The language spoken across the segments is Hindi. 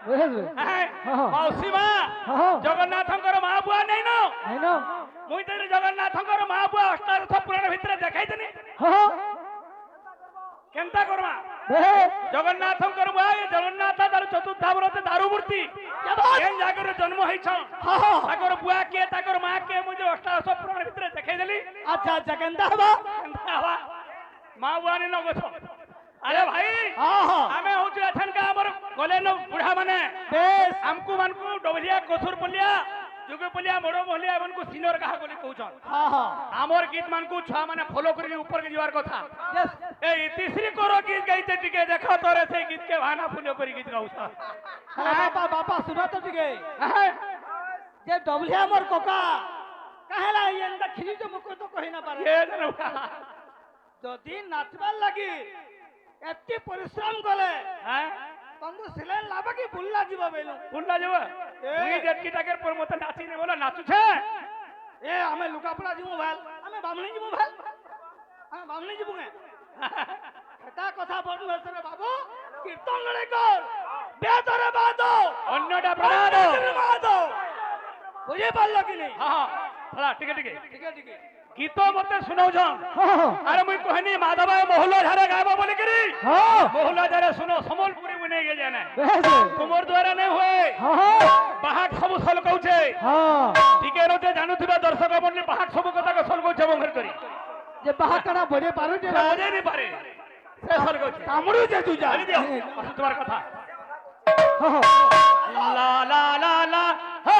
ମାଉସୀ ମା ଜଗନ୍ନାଥଙ୍କର ମା ବୁଆ ନାଇଁ ନ ମୁଇଁ ତ ଜଗନ୍ନାଥଙ୍କର ମା ବୁଆ ଅଷ୍ଟାଦଶ ପୁରାଣ ଭିତରେ ଦେଖାଇଥିଲି କେନ୍ତା କରମା ଜଗନ୍ନାଥଙ୍କର ବୁଆ ଜଗନ୍ନାଥ ତାର ଚତୁର୍ଦ୍ଧାବରତ ଦାରୁ ମୂର୍ତ୍ତି କେନ୍ ଜାଗାରେ ଜନ୍ମ ହେଇଛନ୍ ତାଙ୍କର ବୁଆ କିଏ ତାଙ୍କର ମା କିଏ ମୁଇଁ ଅଷ୍ଟାଦଶ ପୁରାଣ ଭିତରେ ଦେଖାଇଦେଲି। আচ্ছা আচ্ছা কেনতা হবা মা বুয়া নি নগছ अरे भाई आमे होछु अथन का हमर गले न बुढ़ा माने बेस हमकु मानकु डबलिया कोसुर पलिया जुगे पलिया मोड़ो मोहलिया मानकु सिनियर कहा बोली कहउछन हमर गीत मानकु छुआ माने फॉलो करी ऊपर के जीवार कथा ए तीसरी कोरो गीत गाइते टिके देखो तोरे से गीत के भाना फॉलो करी गीत गाउछन बापा बापा सुना तो टिके जे डबलिया मोर कोका कहेला ये अंदर खिली तो मुको तो कहि ना पारे ये जनो जदी नाचबार लागी एत्ते परिश्रम कले हैं तंदु सिलेन लाबा की बुल्ला जीवा बेलु बुल्ला जीवा मुई जटकी टाकर पर मत नाची ने बोला नाचू छे ए हमें लुकापड़ा जीवु भाल हमें बामणी जीवु भाल हमें बामणी जीवु के एटा कथा बडु हसरे बाबू कीर्तन लड़े कर बेतरे बादो अन्यटा प्रणादो बुझे पारलो कि नहीं हां थोड़ा ठीक है गीत मते सुनाउ छन अरे मुई कहनी माधव मोहल्ला झारे गाबो बोली करी मोहल्ला झारे सुनो समलपुरी मुने गे जाने तुमर द्वारा नहीं होए बाहाक सब सल कहउछे ठीके रोते जानुथिबा दर्शक मंडली बाहाक सब कथा के सल कहउछे बंगर करी जे बाहाक कना बजे पारु जे बजे नहीं पारे से सल कहउछे कामड़ू जे तू जा तुम्हार कथा ला ला ला ला हो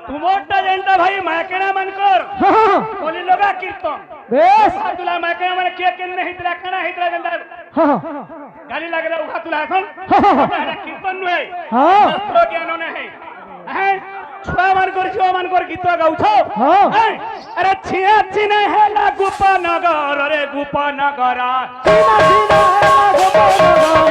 तुमोटा जनता भाई मैकेना मनकर बोली लोगा कीर्तन बेस तुला मैकेना मन के केन हितरा कणा हितरा जनता गाली लागला उठा तुला हसन कीर्तन नुहे शास्त्र ज्ञान नहीं है छुआ मन कर गीत गाउछ अरे छिया छिने हेला गोपानगर रे गोपानगर छिना छिना हेला गोपानगर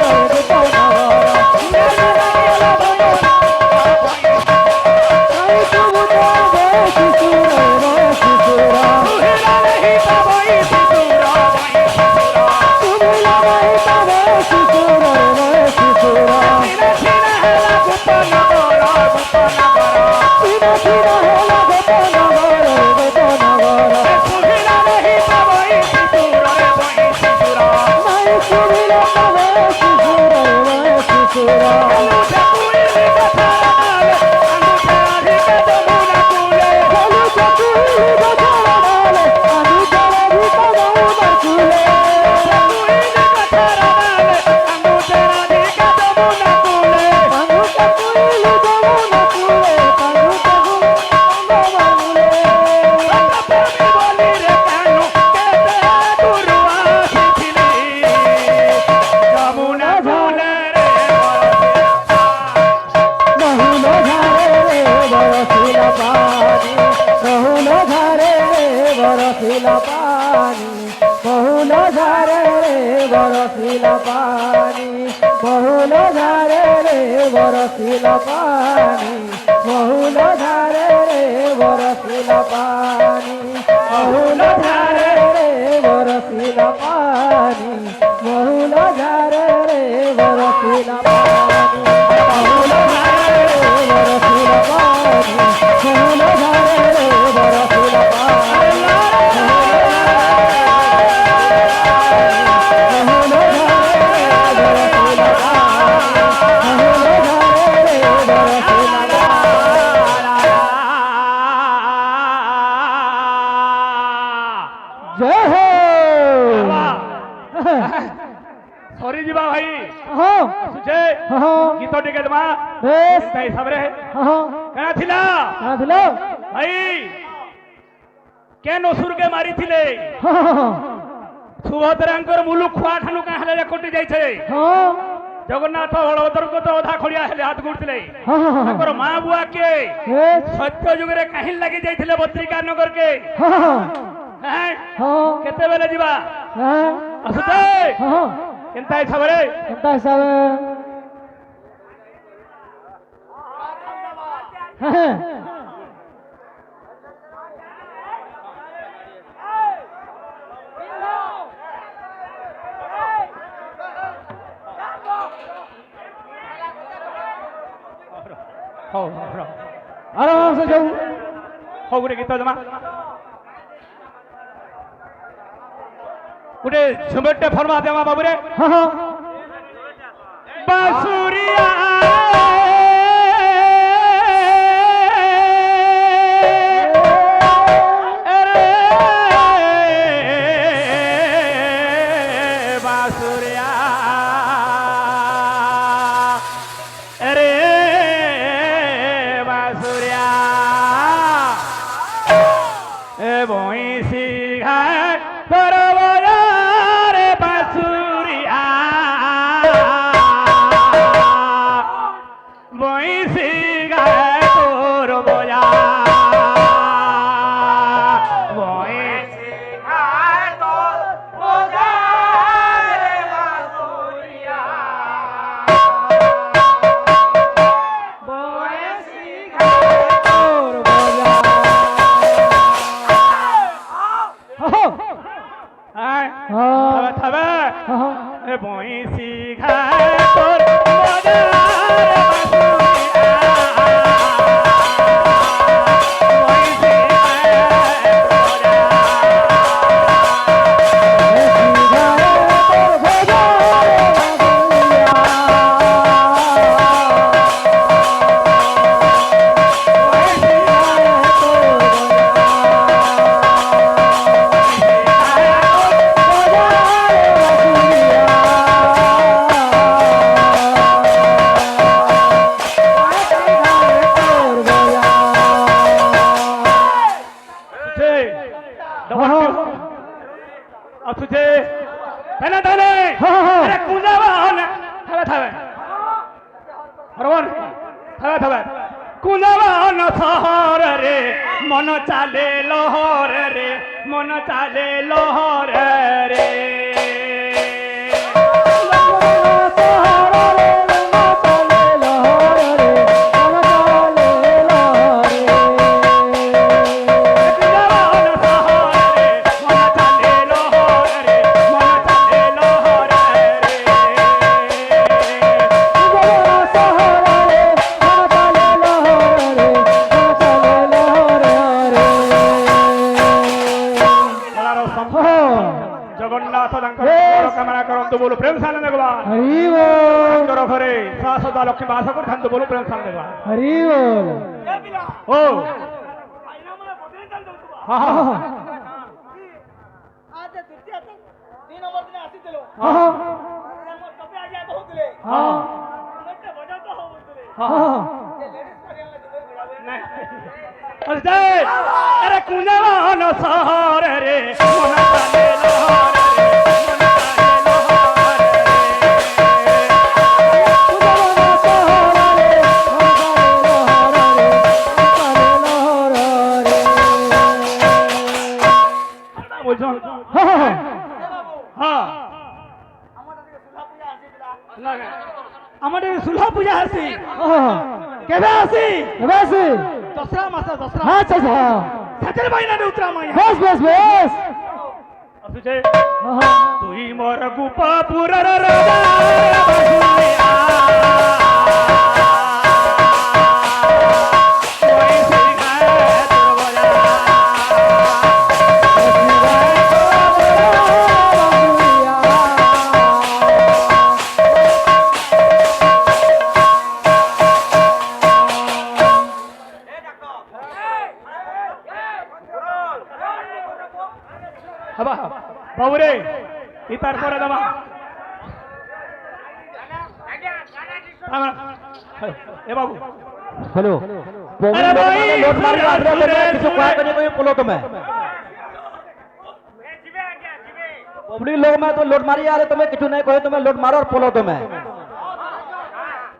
Bye. পানি বহুল ধারে রে বরসিল পানি বহুল ধারে রে বরসিল পানি বহুল ধারে রে বরসিল পানি বহুল ধারে রে বরসিল পানি বহুল ধারে রে বরসিল পানি বহুল ধারে রে বরসিল পানি বহুল ধারে রে বরসিল পানি जय हो ସରି ଯିବା ଭାଇ हाँ ଆସୁଛେ हाँ ଗୀତ ଟିକେ ଦେମା बेस ତା ହିସାବରେ हाँ କାଣା ଥିଲା हाँ दिलो ଭାଇ କେନ୍ ଅସୁରକେ ମାରିଥିଲେ हाँ ସୁଭଦ୍ରାଙ୍କର ମୁଲୁକ ଖୁଆ ଠାନୁ କାଁ ହେଲେ କଟି ଯାଇଛେ हाँ ଜଗନ୍ନାଥ ବଳଭଦ୍ରଙ୍କ ତ ଅଧା ଖଡ଼ିଆ ହେଲେ ହାତ ଗୁଡ଼ୁଥିଲେ हाँ ତାଙ୍କର ମା ବୁଆ କିଏ बेस ସତ୍ୟ ଯୁଗରେ କାହିଁ ଲାଗି ଯାଇଥିଲେ ବଦ୍ରିକା ନଗରକେ हाँ ହେଁ? हाँ କେତେବେଳେ ଯିବା हाँ ଆସୁଛେ हाँ କେନ୍ତା ହିସାବରେ ಎಂತ ಹಿಸಾಬ ହଉ ಆರಾಮ से जाऊ ହଉ ଗୋଟେ ଗୀତ ଦେମା ଗୋଟେ ଝୁମେରଟେ ଫର୍ମା ଦେମା ବାବୁରେ हाँ हाँ बांसुरिया अरे बांसुरिया अरे बांसुरिया ए भैंसी घाट परवया रे बांसुरिया भैंसी घाट तोर बया भैंसी घाट तोर बया रे बांसुरिया भैंसी घाट तोर बया हाँ थबे हाँ ए भैंसी घाट तोर बया तुझे पहले थाने अरे कुंजावान थवे थवे बरोबर थवे थवे कुंजावान सहर रे मन चाले लहर रे मन चाले लहर रे जगन्नाथ कामना करंतु बोलो प्रेम सानंद भगवान हरि बोल करो घरे सदा लक्ष्मी बास करथांतु बोलो प्रेम सानंद भगवान हरि बोल ओ आईना मला बदली चाल दउतबा हां हां आज द्वितीय 3 नंबर दिने आसीथिलो हाँ हम कपे आ जाय बहुतले हाँ मते बजा तो हो बोलतले हाँ ये लेडीज करियाला दिले गिरावे अरे अरे कुंजवान सहर रे मन चाले लहर रे मन चाले लहर হ্যাঁ আমার সুলভ পূজা আছে কেবে আছে দশরা মাস দশরা আচ্ছা আচ্ছা সাতের বাইনা উতরা মাইয়া বেশ বেশ বেশ আসুছে তুই মোর গোপাপুরর রাজা বাসুয়া ওই সিংহা দুর্বলা হবা বাবুরে ইতার পরে দামা এ বাবু हेलो अरे भाई, लोट मारी सुरे, आदमी सुरे, किसी सुरे। को करने को ये बोलो तो मैं पब्लिक लोग में तो लोट मारी आ रहे तुम्हें किसी नहीं कहे तुम्हें लोट मारो और पोलो तो मैं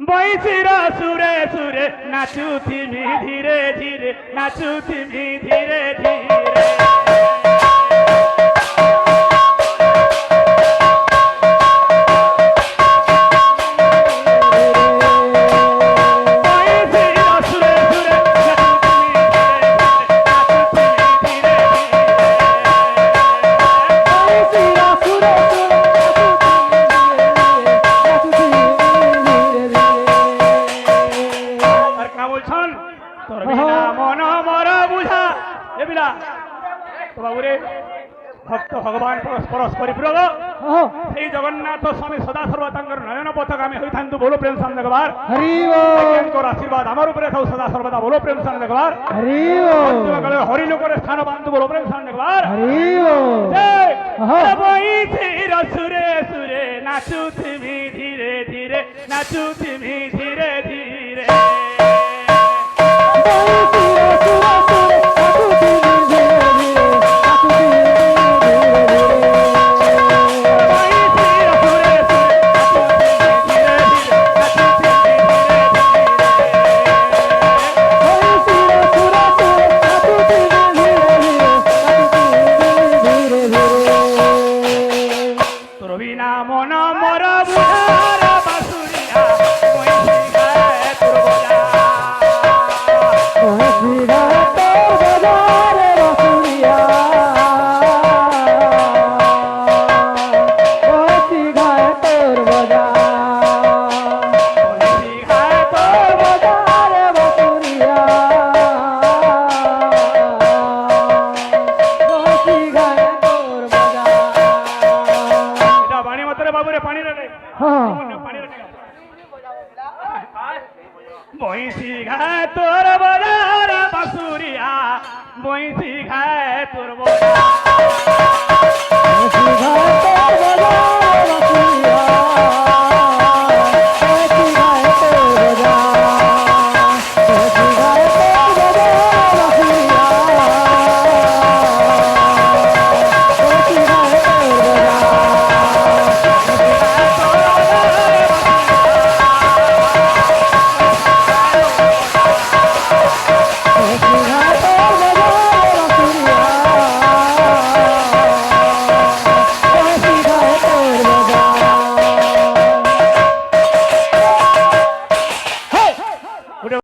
বৈশির সুরে সুরে নাচু থিমি ধীরে ধীরে নাচু থিমি ধীরে ধীরে বৈশির সুরে সুরে নাচু থিমি ধীরে ধীরে নাচু থিমি ধীরে ধীরে আর কা বলছন তোর বিনা মন মর বুঝা এ বিলা তো বাবুরে ভক্ত ভগবান পরস্পর পরিপূরক সেই জগন্নাথ স্বামী সদা সর্বদা তাঙ্কর নয়ন পথগামী হইথান্তু বলো প্রেম সান দেখবার हरि बोल তাঙ্কর আশীর্বাদ আমার উপরে থাও সদা সর্বদা বলো প্রেম সান দেখবার हरि बोल হরি লোকের স্থান বান্ধব বলো প্রেম সান দেখবার हरि बोल বৈশির সুরে সুরে নাচু তুমি ধীরে ধীরে নাচু তুমি ধীরে ধীরে